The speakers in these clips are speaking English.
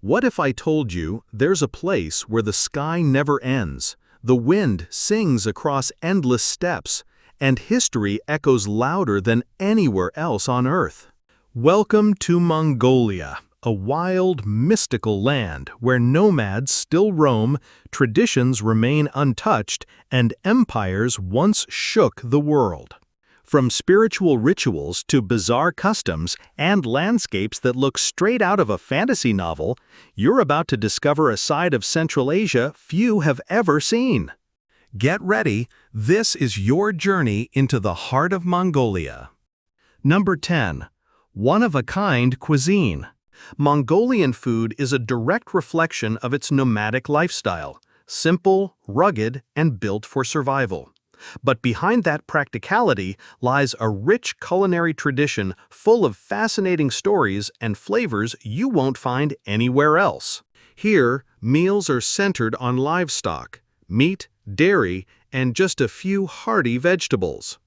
What if I told you there's a place where the sky never ends, the wind sings across endless steppes, and history echoes louder than anywhere else on Earth? Welcome to Mongolia, a wild, mystical land where nomads still roam, traditions remain untouched, and empires once shook the world. From spiritual rituals to bizarre customs and landscapes that look straight out of a fantasy novel, you're about to discover a side of Central Asia few have ever seen. Get ready, this is your journey into the heart of Mongolia. Number 10. One-of-a-kind cuisine. Mongolian food is a direct reflection of its nomadic lifestyle, simple, rugged, and built for survival. But behind that practicality lies a rich culinary tradition full of fascinating stories and flavors you won't find anywhere else. Here, meals are centered on livestock, meat, dairy, and just a few hearty vegetables.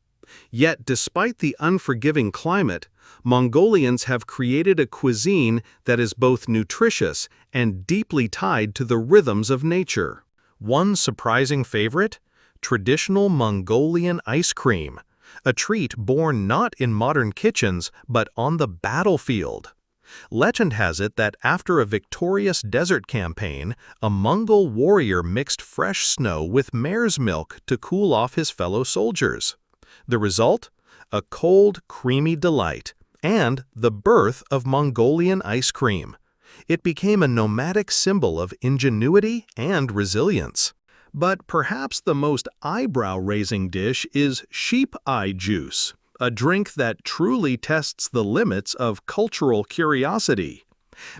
Yet, despite the unforgiving climate, Mongolians have created a cuisine that is both nutritious and deeply tied to the rhythms of nature. One surprising favorite? Traditional Mongolian ice cream, a treat born not in modern kitchens but on the battlefield. Legend has it that after a victorious desert campaign, a Mongol warrior mixed fresh snow with mare's milk to cool off his fellow soldiers. The result? A cold, creamy delight, and the birth of Mongolian ice cream. It became a nomadic symbol of ingenuity and resilience. But perhaps the most eyebrow-raising dish is sheep eye juice, a drink that truly tests the limits of cultural curiosity.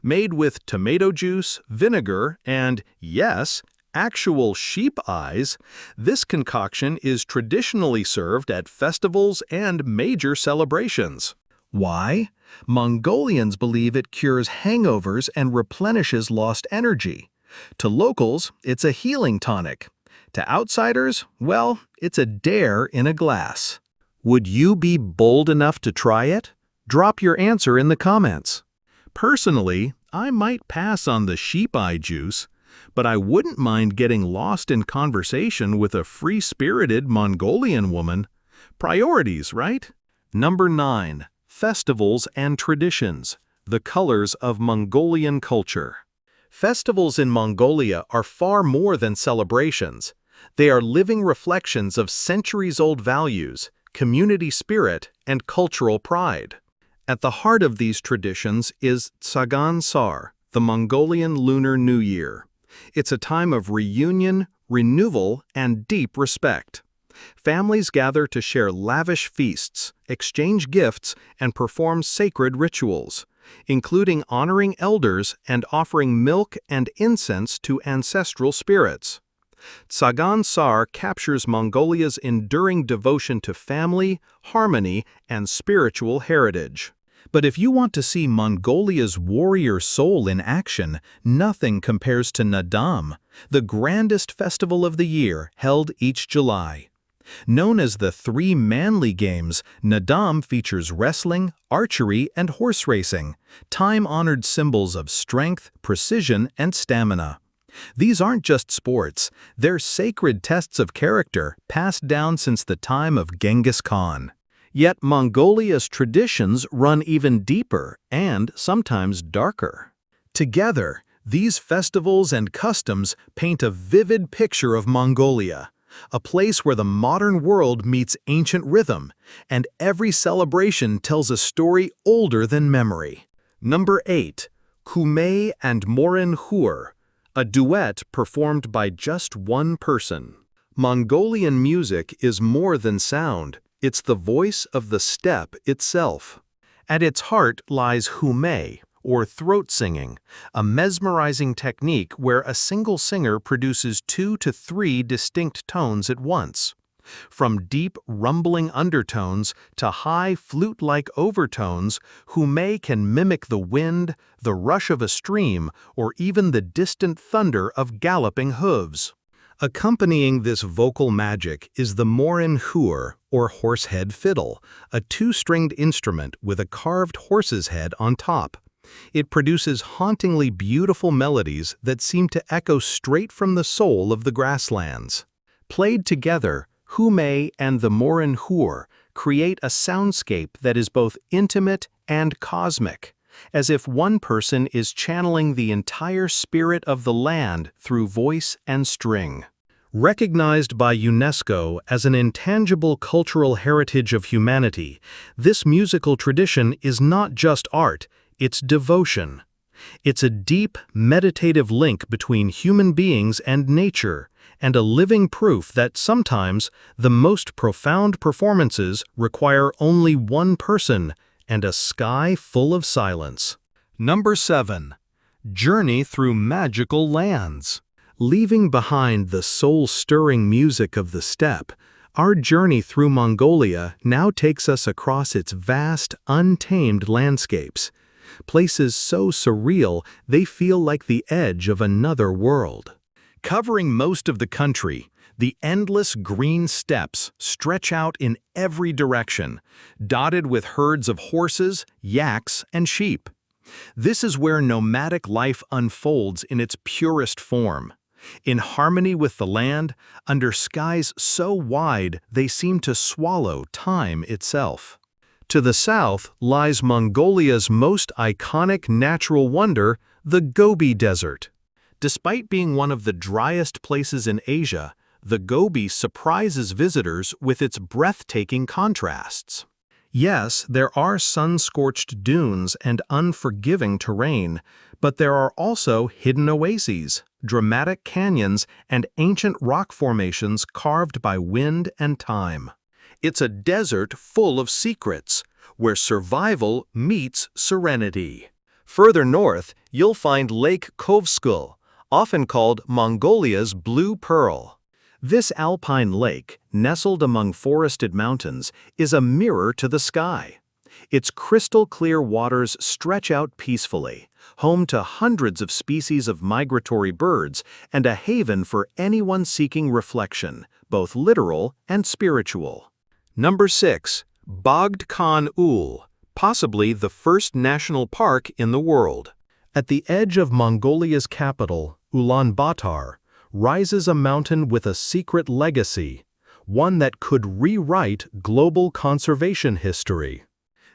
Made with tomato juice, vinegar, and, yes, actual sheep eyes, this concoction is traditionally served at festivals and major celebrations. Why? Mongolians believe it cures hangovers and replenishes lost energy. To locals, it's a healing tonic. To outsiders, well, it's a dare in a glass. Would you be bold enough to try it? Drop your answer in the comments. Personally, I might pass on the sheep eye juice, but I wouldn't mind getting lost in conversation with a free-spirited Mongolian woman. Priorities, right? Number 9. Festivals and traditions. The colors of Mongolian culture. Festivals in Mongolia are far more than celebrations. They are living reflections of centuries-old values, community spirit, and cultural pride. At the heart of these traditions is Tsagan Sar, the Mongolian Lunar New Year. It's a time of reunion, renewal, and deep respect. Families gather to share lavish feasts, exchange gifts, and perform sacred rituals, including honoring elders and offering milk and incense to ancestral spirits. Tsagan Sar captures Mongolia's enduring devotion to family, harmony, and spiritual heritage. But if you want to see Mongolia's warrior soul in action, nothing compares to Nadam, the grandest festival of the year held each July. Known as the Three Manly Games, Nadam features wrestling, archery, and horse racing, time-honored symbols of strength, precision, and stamina. These aren't just sports, they're sacred tests of character passed down since the time of Genghis Khan. Yet Mongolia's traditions run even deeper and sometimes darker. Together, these festivals and customs paint a vivid picture of Mongolia, a place where the modern world meets ancient rhythm, and every celebration tells a story older than memory. Number 8. Kumei and Morin Hur, a duet performed by just one person. Mongolian music is more than sound, it's the voice of the steppe itself. At its heart lies humei, or throat singing, a mesmerizing technique where a single singer produces 2 to 3 distinct tones at once. From deep, rumbling undertones to high, flute-like overtones, humei can mimic the wind, the rush of a stream, or even the distant thunder of galloping hooves. Accompanying this vocal magic is the morin hur, or horsehead fiddle, a 2-stringed instrument with a carved horse's head on top. It produces hauntingly beautiful melodies that seem to echo straight from the soul of the grasslands. Played together, Hume and the Morin Hur create a soundscape that is both intimate and cosmic, as if one person is channeling the entire spirit of the land through voice and string. Recognized by UNESCO as an intangible cultural heritage of humanity, this musical tradition is not just art, it's devotion. It's a deep, meditative link between human beings and nature, and a living proof that sometimes the most profound performances require only one person and a sky full of silence. Number 7. Journey through magical lands. Leaving behind the soul-stirring music of the steppe, our journey through Mongolia now takes us across its vast, untamed landscapes. Places so surreal they feel like the edge of another world. Covering most of the country, the endless green steppes stretch out in every direction, dotted with herds of horses, yaks, and sheep. This is where nomadic life unfolds in its purest form. In harmony with the land, under skies so wide they seem to swallow time itself. To the south lies Mongolia's most iconic natural wonder, the Gobi Desert. Despite being one of the driest places in Asia, the Gobi surprises visitors with its breathtaking contrasts. Yes, there are sun-scorched dunes and unforgiving terrain, but there are also hidden oases, dramatic canyons, and ancient rock formations carved by wind and time. It's a desert full of secrets, where survival meets serenity. Further north, you'll find Lake Kovskul, often called Mongolia's Blue Pearl. This alpine lake, nestled among forested mountains, is a mirror to the sky. Its crystal-clear waters stretch out peacefully, home to hundreds of species of migratory birds and a haven for anyone seeking reflection, both literal and spiritual. Number 6. Bogd Khan Ul, possibly the first national park in the world. At the edge of Mongolia's capital, Ulaanbaatar, rises a mountain with a secret legacy, one that could rewrite global conservation history.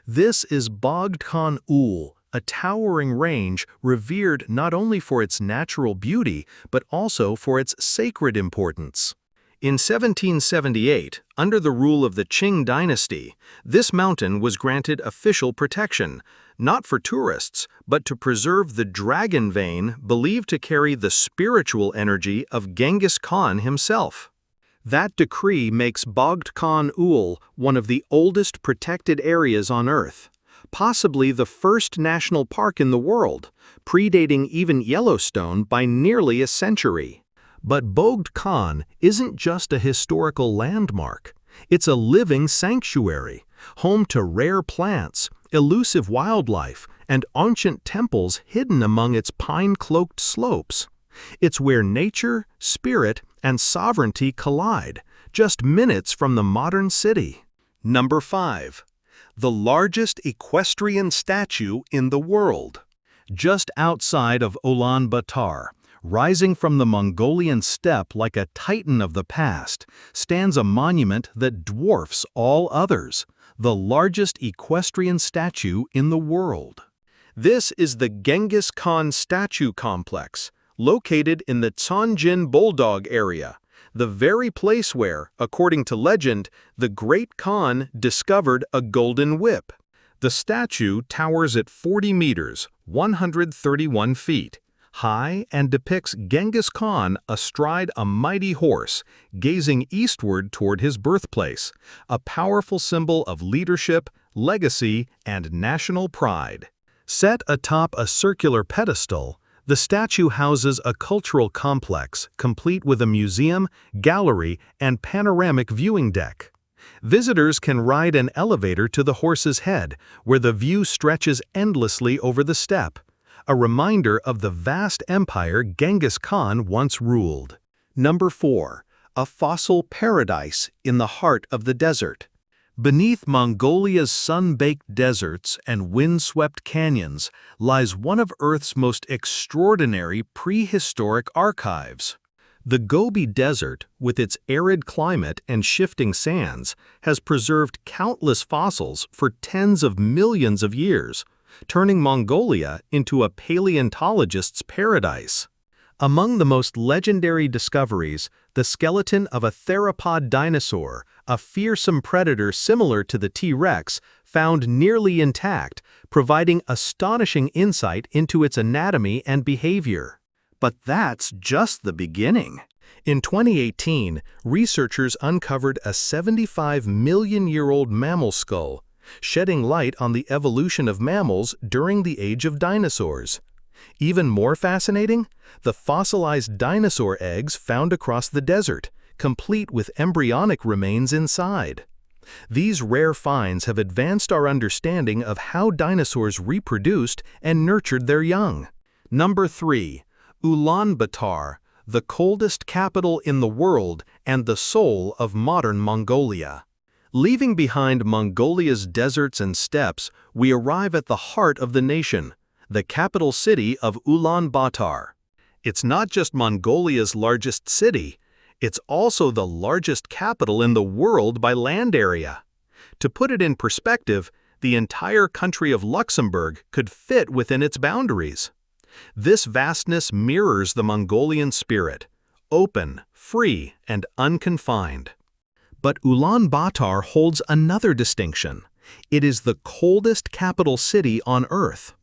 This is Bogd Khan Ul, a towering range revered not only for its natural beauty but also for its sacred importance. In 1778, under the rule of the Qing dynasty, this mountain was granted official protection, not for tourists, but to preserve the dragon vein believed to carry the spiritual energy of Genghis Khan himself. That decree makes Bogd Khan Ul one of the oldest protected areas on Earth, possibly the first national park in the world, predating even Yellowstone by nearly a century. But Bogd Khan isn't just a historical landmark. It's a living sanctuary, home to rare plants, elusive wildlife, and ancient temples hidden among its pine-cloaked slopes. It's where nature, spirit, and sovereignty collide, just minutes from the modern city. Number 5. The largest equestrian statue in the world. Just outside of Ulaanbaatar, rising from the Mongolian steppe like a titan of the past, stands a monument that dwarfs all others, the largest equestrian statue in the world. This is the Genghis Khan Statue Complex, located in the Tianjin Bulldog area, the very place where, according to legend, the Great Khan discovered a golden whip. The statue towers at 40 meters, 131 feet, high and depicts Genghis Khan astride a mighty horse, gazing eastward toward his birthplace, a powerful symbol of leadership, legacy, and national pride. Set atop a circular pedestal, the statue houses a cultural complex complete with a museum, gallery, and panoramic viewing deck. Visitors can ride an elevator to the horse's head, where the view stretches endlessly over the steppe, a reminder of the vast empire Genghis Khan once ruled. Number 4. A fossil paradise in the heart of the desert. Beneath Mongolia's sun-baked deserts and wind-swept canyons lies one of Earth's most extraordinary prehistoric archives. The Gobi Desert, with its arid climate and shifting sands, has preserved countless fossils for tens of millions of years, turning Mongolia into a paleontologist's paradise. Among the most legendary discoveries, the skeleton of a theropod dinosaur, a fearsome predator similar to the T-Rex, found nearly intact, providing astonishing insight into its anatomy and behavior. But that's just the beginning. In 2018, researchers uncovered a 75-million-year-old mammal skull, shedding light on the evolution of mammals during the age of dinosaurs. Even more fascinating, the fossilized dinosaur eggs found across the desert, complete with embryonic remains inside. These rare finds have advanced our understanding of how dinosaurs reproduced and nurtured their young. Number 3. Ulaanbaatar, the coldest capital in the world and the soul of modern Mongolia. Leaving behind Mongolia's deserts and steppes, we arrive at the heart of the nation, the capital city of Ulaanbaatar. It's not just Mongolia's largest city, it's also the largest capital in the world by land area. To put it in perspective, the entire country of Luxembourg could fit within its boundaries. This vastness mirrors the Mongolian spirit, open, free, and unconfined. But Ulaanbaatar holds another distinction. It is the coldest capital city on Earth.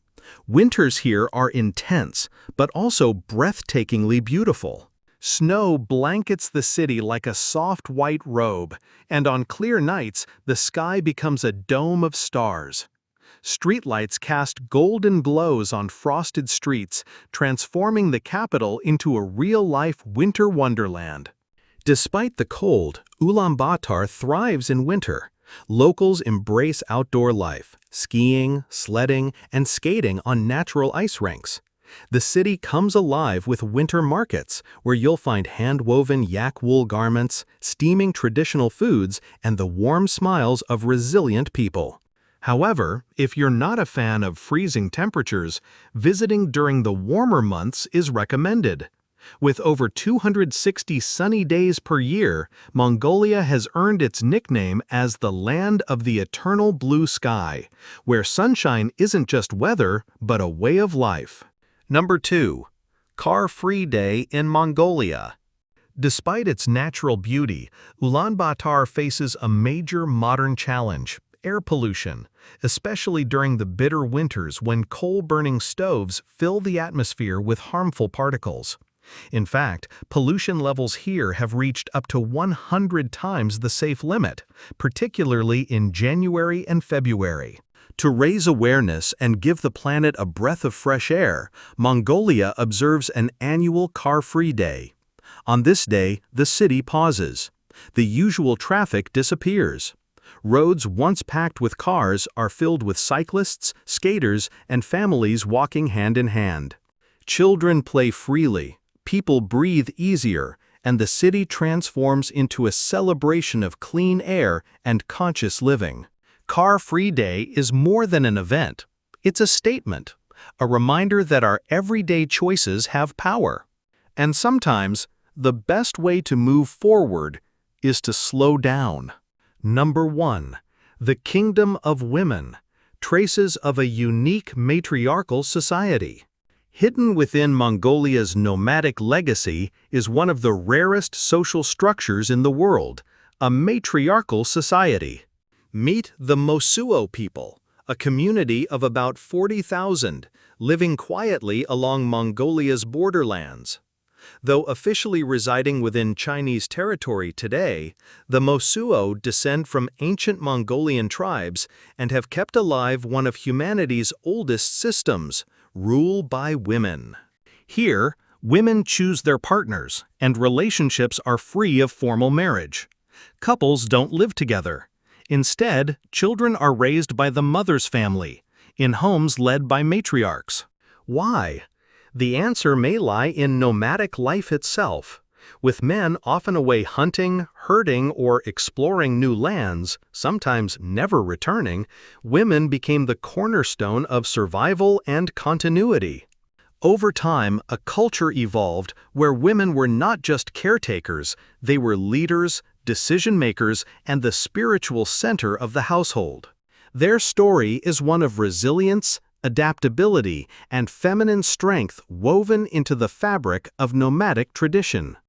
Winters here are intense, but also breathtakingly beautiful. Snow blankets the city like a soft white robe, and on clear nights, the sky becomes a dome of stars. Streetlights cast golden glows on frosted streets, transforming the capital into a real-life winter wonderland. Despite the cold, Ulaanbaatar thrives in winter. Locals embrace outdoor life, skiing, sledding, and skating on natural ice rinks. The city comes alive with winter markets, where you'll find hand-woven yak wool garments, steaming traditional foods, and the warm smiles of resilient people. However, if you're not a fan of freezing temperatures, visiting during the warmer months is recommended. With over 260 sunny days per year, Mongolia has earned its nickname as the land of the eternal blue sky, where sunshine isn't just weather, but a way of life. Number 2. Car-free day in Mongolia. Despite its natural beauty, Ulaanbaatar faces a major modern challenge: air pollution, especially during the bitter winters when coal-burning stoves fill the atmosphere with harmful particles. In fact, pollution levels here have reached up to 100 times the safe limit, particularly in January and February. To raise awareness and give the planet a breath of fresh air, Mongolia observes an annual car-free day. On this day, the city pauses. The usual traffic disappears. Roads once packed with cars are filled with cyclists, skaters, and families walking hand in hand. Children play freely, people breathe easier, and the city transforms into a celebration of clean air and conscious living. Car-free Day is more than an event. It's a statement, a reminder that our everyday choices have power. And sometimes, the best way to move forward is to slow down. Number 1. The Kingdom of Women. Traces of a unique matriarchal society. Hidden within Mongolia's nomadic legacy is one of the rarest social structures in the world, a matriarchal society. Meet the Mosuo people, a community of about 40,000, living quietly along Mongolia's borderlands. Though officially residing within Chinese territory today, the Mosuo descend from ancient Mongolian tribes and have kept alive one of humanity's oldest systems: rule by women. Here, women choose their partners, and relationships are free of formal marriage. Couples don't live together. Instead, children are raised by the mother's family, in homes led by matriarchs. Why? The answer may lie in nomadic life itself. With men often away hunting, herding, or exploring new lands, sometimes never returning, women became the cornerstone of survival and continuity. Over time, a culture evolved where women were not just caretakers, they were leaders, decision-makers, and the spiritual center of the household. Their story is one of resilience, adaptability, and feminine strength woven into the fabric of nomadic tradition.